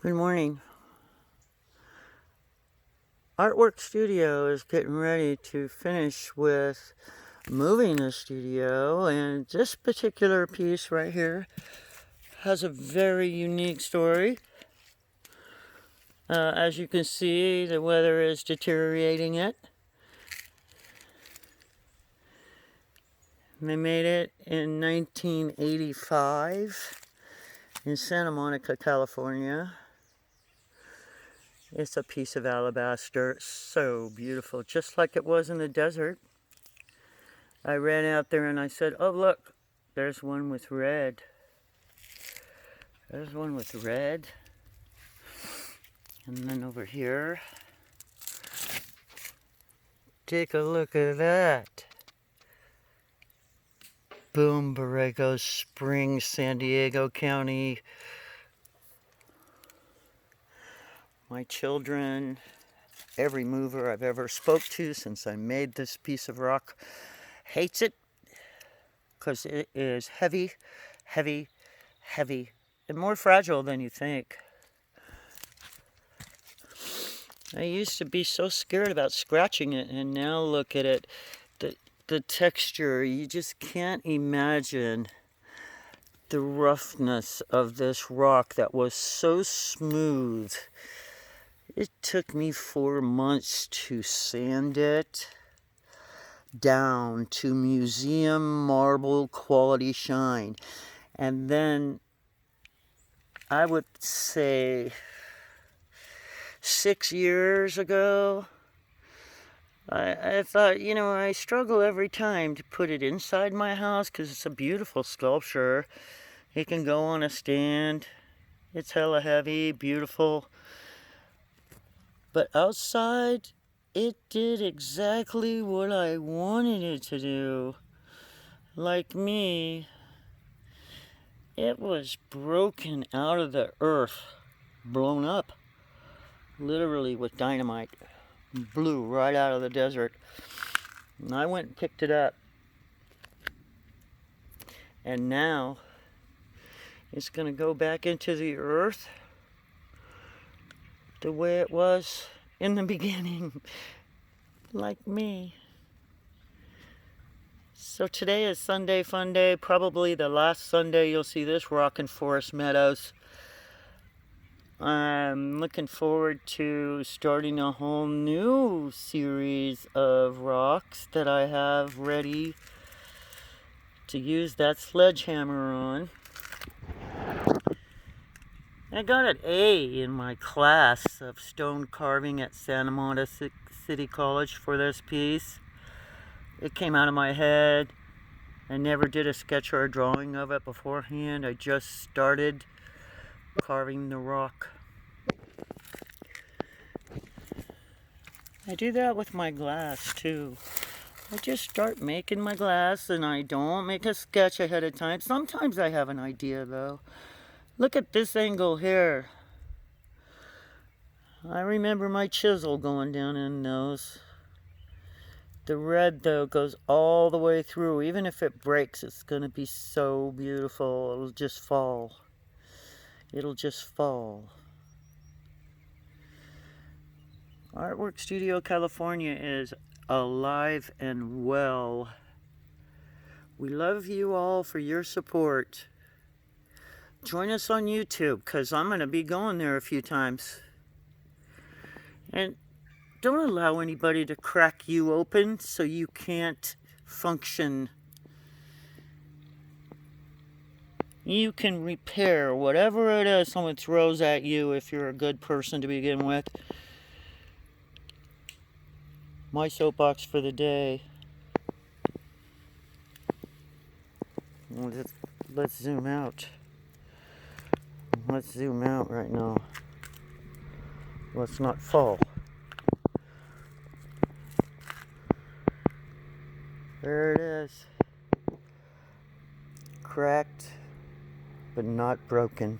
Good morning. Artwork Studio is getting ready to finish with moving the studio, and this particular piece right here has a very unique story. As you can see, the weather is deteriorating it. They made it in 1985 in Santa Monica, California. It's a piece of alabaster, so beautiful, just like it was in the desert. I ran out there and I said, "Oh, look, there's one with red. There's one with red." And then over here, take a look at that. Boom, Borrego Springs, San Diego County. My children, every mover I've ever spoke to since I made this piece of rock, hates it because it is heavy, heavy, heavy, and more fragile than you think. I used to be so scared about scratching it, and now look at it. The texture, you just can't imagine the roughness of this rock that was so smooth. It took me 4 months to sand it down to museum marble quality shine. And then I would say 6 years ago, I thought, I struggle every time to put it inside my house because it's a beautiful sculpture. It can go on a stand. It's hella heavy, beautiful. But outside, it did exactly what I wanted it to do. Like me, it was broken out of the earth, blown up, literally with dynamite. Blew right out of the desert. And I went and picked it up. And now it's going to go back into the earth the way it was in the beginning, like me. So today is Sunday Fun Day, probably the last Sunday you'll see this rock in Forest Meadows. I'm looking forward to starting a whole new series of rocks that I have ready to use that sledgehammer on. I got an A in my class of stone carving at Santa Monica City College for this piece. It came out of my head. I never did a sketch or a drawing of it beforehand. I just started carving the rock. I do that with my glass too. I just start making my glass and I don't make a sketch ahead of time. Sometimes I have an idea though. Look at this angle here. I remember my chisel going down in those. The red though goes all the way through. Even if it breaks, it's gonna be so beautiful. It'll just fall. It'll just fall. Artwork Studio California is alive and well. We love you all for your support. Join us on YouTube because I'm going to be going there a few times. And don't allow anybody to crack you open so you can't function. You can repair whatever it is someone throws at you if you're a good person to begin with. My soapbox for the day. Let's zoom out. Let's zoom out right now. Let's not fall. There it is. Cracked, but not broken.